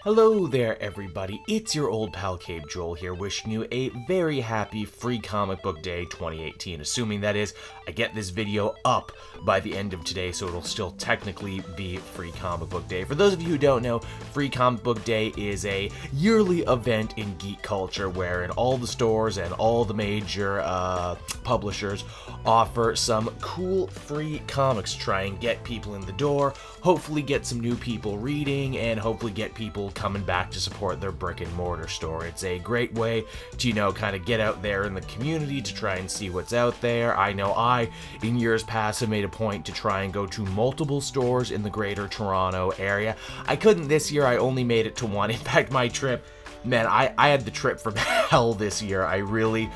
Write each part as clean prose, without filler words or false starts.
Hello there, everybody. It's your old pal Cabe Joel here, wishing you a very happy Free Comic Book Day 2018. Assuming that is, I get this video up by the end of today, so it'll still technically be Free Comic Book Day. For those of you who don't know, Free Comic Book Day is a yearly event in geek culture wherein all the stores and all the major publishers offer some cool free comics to try and get people in the door, hopefully get some new people reading, and hopefully get people coming back to support their brick and mortar store. It's a great way to, you know, kind of get out there in the community to try and see what's out there. I know in years past, have made a point to try and go to multiple stores in the greater Toronto area. I couldn't this year, I only made it to one. In fact, my trip, man, I had the trip from hell this year. I really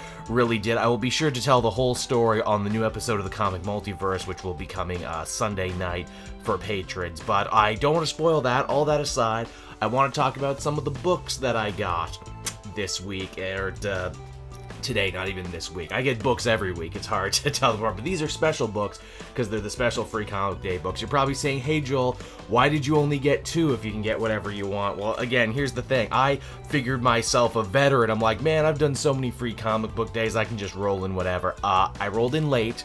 did. I will be sure to tell the whole story on the new episode of the Comic Multiverse, which will be coming Sunday night for patrons. But I don't want to spoil that. All that aside, I want to talk about some of the books that I got this week, or today, not even this week. I get books every week. It's hard to tell them apart, but these are special books because they're the special Free Comic Day books. You're probably saying, hey Joel, why did you only get two if you can get whatever you want? Well, again, here's the thing. I figured myself a veteran. I'm like, man, I've done so many Free Comic Book Days, I can just roll in whatever. I rolled in late,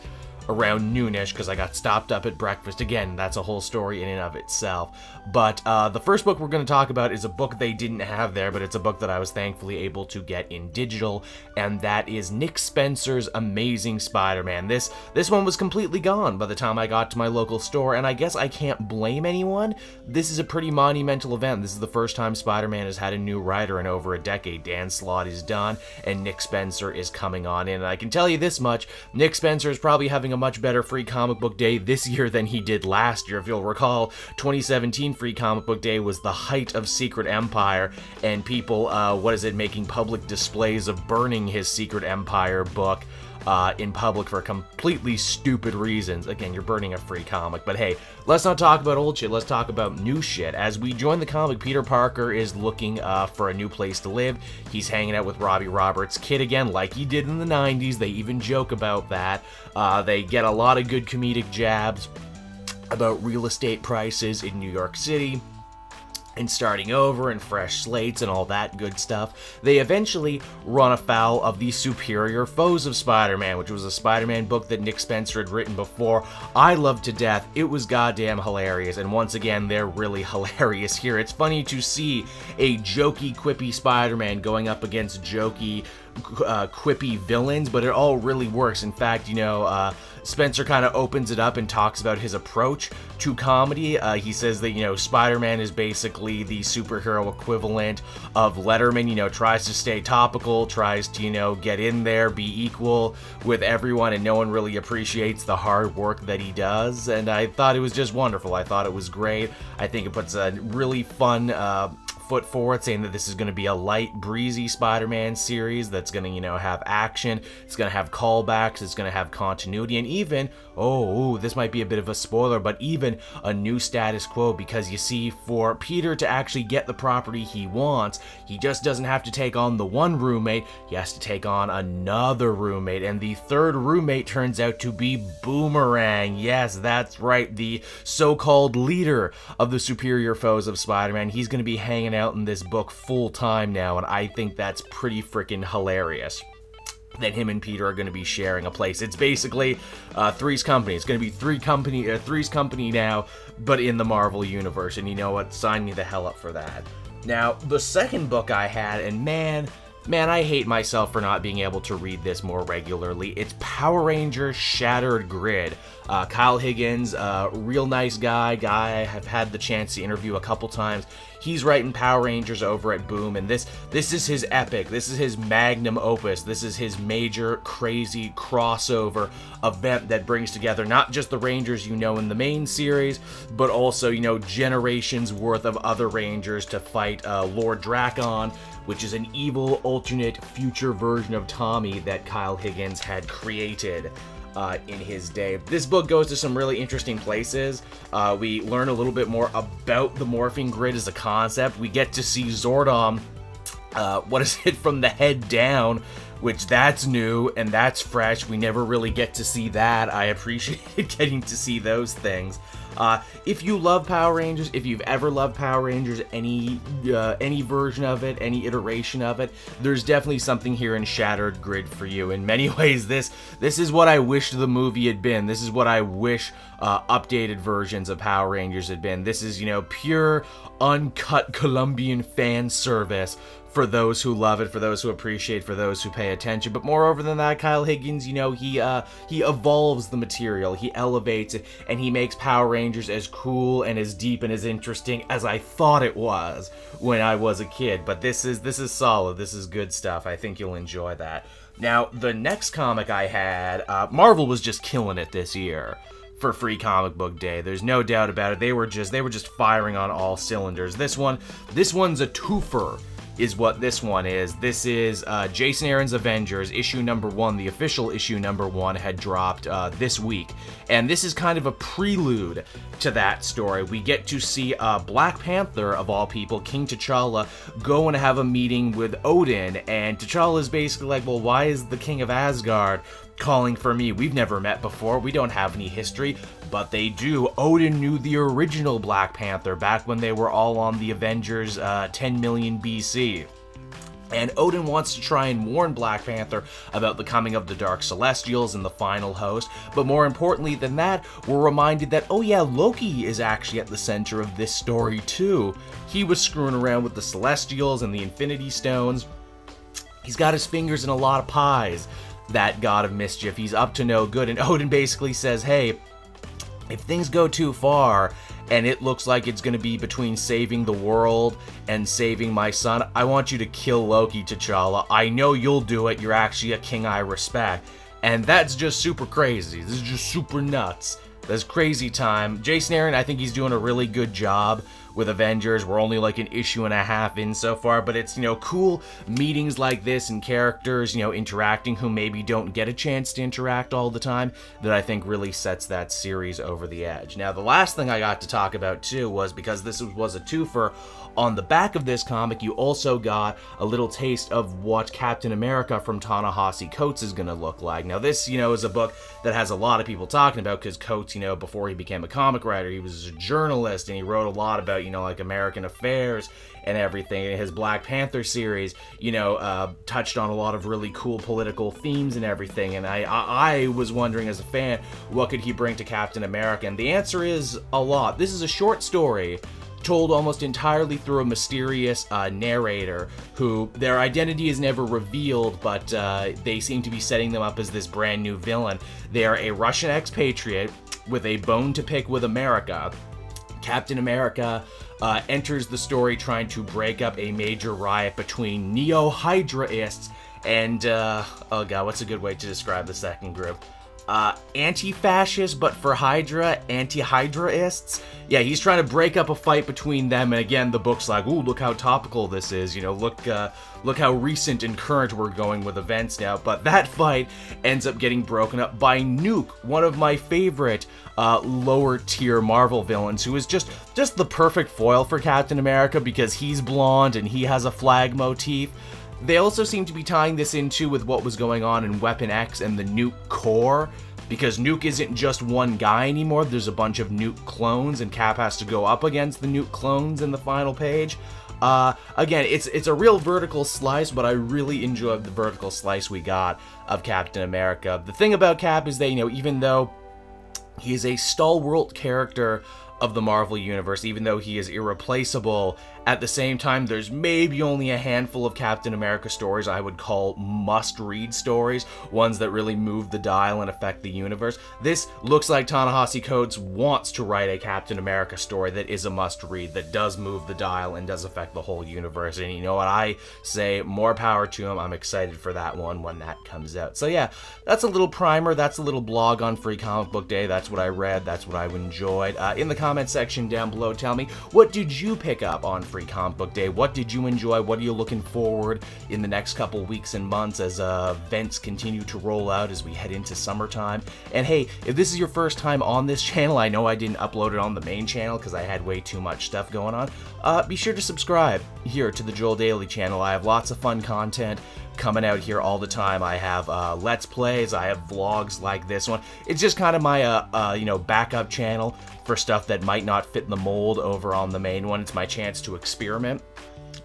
around noonish, because I got stopped up at breakfast. Again, that's a whole story in and of itself. But the first book we're going to talk about is a book they didn't have there, but it's a book that I was thankfully able to get in digital, and that is Nick Spencer's Amazing Spider-Man. This one was completely gone by the time I got to my local store, and I guess I can't blame anyone. This is a pretty monumental event. This is the first time Spider-Man has had a new writer in over a decade. Dan Slott is done, and Nick Spencer is coming on in. And I can tell you this much, Nick Spencer is probably having a much better Free Comic Book Day this year than he did last year. If you'll recall, 2017 Free Comic Book Day was the height of Secret Empire, and people, making public displays of burning his Secret Empire book in public for completely stupid reasons. Again, you're burning a free comic, but hey, let's not talk about old shit, let's talk about new shit. As we join the comic, Peter Parker is looking for a new place to live. He's hanging out with Robbie Roberts' kid again, like he did in the 90s. They even joke about that. They get a lot of good comedic jabs about real estate prices in New York City, and starting over, and fresh slates, and all that good stuff. They eventually run afoul of the Superior Foes of Spider-Man, which was a Spider-Man book that Nick Spencer had written before. I loved to death. It was goddamn hilarious, and once again, they're really hilarious here. It's funny to see a jokey, quippy Spider-Man going up against jokey, quippy villains, but it all really works. In fact, you know, Spencer kind of opens it up and talks about his approach to comedy. He says that, you know, Spider-Man is basically the superhero equivalent of Letterman, you know, tries to stay topical, tries to, you know, get in there, be equal with everyone, and no one really appreciates the hard work that he does. And I thought it was just wonderful. I thought it was great. I think it puts a really fun foot forward, saying that this is going to be a light, breezy Spider-Man series that's going to, you know, have action, it's going to have callbacks, it's going to have continuity, and even, this might be a bit of a spoiler, but even a new status quo, because you see, for Peter to actually get the property he wants, he just doesn't have to take on the one roommate, he has to take on another roommate, and the third roommate turns out to be Boomerang. Yes, that's right, the so-called leader of the Superior Foes of Spider-Man. He's going to be hanging out in this book full time now, and I think that's pretty freaking hilarious that him and Peter are going to be sharing a place. It's basically Three's Company. It's going to be Three's Company now, but in the Marvel Universe, and you know what? Sign me the hell up for that. Now, the second book I had, and man, I hate myself for not being able to read this more regularly. It's Power Rangers Shattered Grid. Kyle Higgins, real nice guy I have had the chance to interview a couple times. He's writing Power Rangers over at Boom, and this is his epic, this is his magnum opus, this is his major, crazy crossover event that brings together not just the Rangers you know in the main series, but also, you know, generations worth of other Rangers to fight Lord Drakon, which is an evil, alternate, future version of Tommy that Kyle Higgins had created in his day. This book goes to some really interesting places. We learn a little bit more about the morphing grid as a concept. We get to see Zordon, from the head down, which that's new and that's fresh. We never really get to see that. I appreciated getting to see those things. If you love Power Rangers, if you've ever loved Power Rangers, any version of it, any iteration of it, there's definitely something here in Shattered Grid for you. In many ways, this is what I wish the movie had been. This is what I wish updated versions of Power Rangers had been. This is, you know, pure, uncut Colombian fan service for those who love it, for those who appreciate, for those who pay attention. But moreover than that, Kyle Higgins, you know, he evolves the material, he elevates it, and he makes Power Rangers as cool and as deep and as interesting as I thought it was when I was a kid. But this is solid. This is good stuff. I think you'll enjoy that. Now, the next comic I had, Marvel was just killing it this year for Free Comic Book Day. There's no doubt about it. They were just firing on all cylinders. This one's a twofer, is what this one is. This is Jason Aaron's Avengers, issue number 1. The official issue number 1 had dropped this week. And this is kind of a prelude to that story. We get to see Black Panther, of all people, King T'Challa, go and have a meeting with Odin. And T'Challa is basically like, well, why is the King of Asgard calling for me? We've never met before. We don't have any history. But they do. Odin knew the original Black Panther back when they were all on the Avengers 10 million BC. And Odin wants to try and warn Black Panther about the coming of the Dark Celestials and the final host. But more importantly than that, we're reminded that, oh yeah, Loki is actually at the center of this story too. He was screwing around with the Celestials and the Infinity Stones. He's got his fingers in a lot of pies, that god of mischief. He's up to no good. And Odin basically says, hey, if things go too far, and it looks like it's going to be between saving the world and saving my son, I want you to kill Loki, T'Challa. I know you'll do it. You're actually a king I respect. And that's just super crazy. This is just super nuts. That's crazy time. Jason Aaron, I think he's doing a really good job with Avengers. We're only like an issue and a half in so far, but it's, you know, cool meetings like this and characters, you know, interacting who maybe don't get a chance to interact all the time, that I think really sets that series over the edge. Now, the last thing I got to talk about too was, because this was a twofer, on the back of this comic, you also got a little taste of what Captain America from Ta-Nehisi Coates is going to look like. Now, this, you know, is a book that has a lot of people talking about, because Coates, you know, before he became a comic writer, he was a journalist, and he wrote a lot about, you know, like American affairs and everything. And his Black Panther series, you know, touched on a lot of really cool political themes and everything. And I was wondering as a fan, what could he bring to Captain America? And the answer is a lot. This is a short story told almost entirely through a mysterious narrator who, their identity is never revealed, but they seem to be setting them up as this brand new villain. They are a Russian expatriate with a bone to pick with America. Captain America enters the story trying to break up a major riot between neo-Hydraists and, oh god, what's a good way to describe the second group? Anti-fascist, but for Hydra, anti-Hydraists. Yeah, he's trying to break up a fight between them, and again, the book's like, ooh, look how topical this is, you know, look how recent and current we're going with events now. But that fight ends up getting broken up by Nuke, one of my favorite lower tier Marvel villains, who is just the perfect foil for Captain America, because he's blonde and he has a flag motif. They also seem to be tying this into with what was going on in Weapon X and the Nuke Corps, because Nuke isn't just one guy anymore. There's a bunch of Nuke clones, and Cap has to go up against the Nuke clones in the final page. Again, it's a real vertical slice, but I really enjoyed the vertical slice we got of Captain America. The thing about Cap is that, you know, even though he is a stalwart character of the Marvel Universe, even though he is irreplaceable, at the same time, there's maybe only a handful of Captain America stories I would call must-read stories, ones that really move the dial and affect the universe. This looks like Ta-Nehisi Coates wants to write a Captain America story that is a must-read, that does move the dial and does affect the whole universe, and you know what, I say more power to him. I'm excited for that one when that comes out. So yeah, that's a little primer, that's a little blog on Free Comic Book Day, that's what I read, that's what I enjoyed. In the comment section down below, tell me, what did you pick up on Free Comic Book Day? What did you enjoy? What are you looking forward in the next couple weeks and months as events continue to roll out as we head into summertime? And hey, if this is your first time on this channel, I know I didn't upload it on the main channel because I had way too much stuff going on. Be sure to subscribe here to the Joel Daily channel. I have lots of fun content coming out here all the time. I have Let's Plays, I have vlogs like this one. It's just kind of my, you know, backup channel for stuff that might not fit the mold over on the main one. It's my chance to experiment.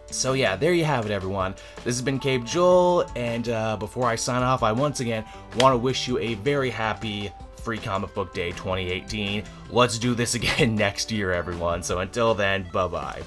So yeah, there you have it, everyone. This has been Cape Joel, and before I sign off, I once again want to wish you a very happy Free Comic Book Day 2018. Let's do this again next year, everyone. So until then, bye-bye.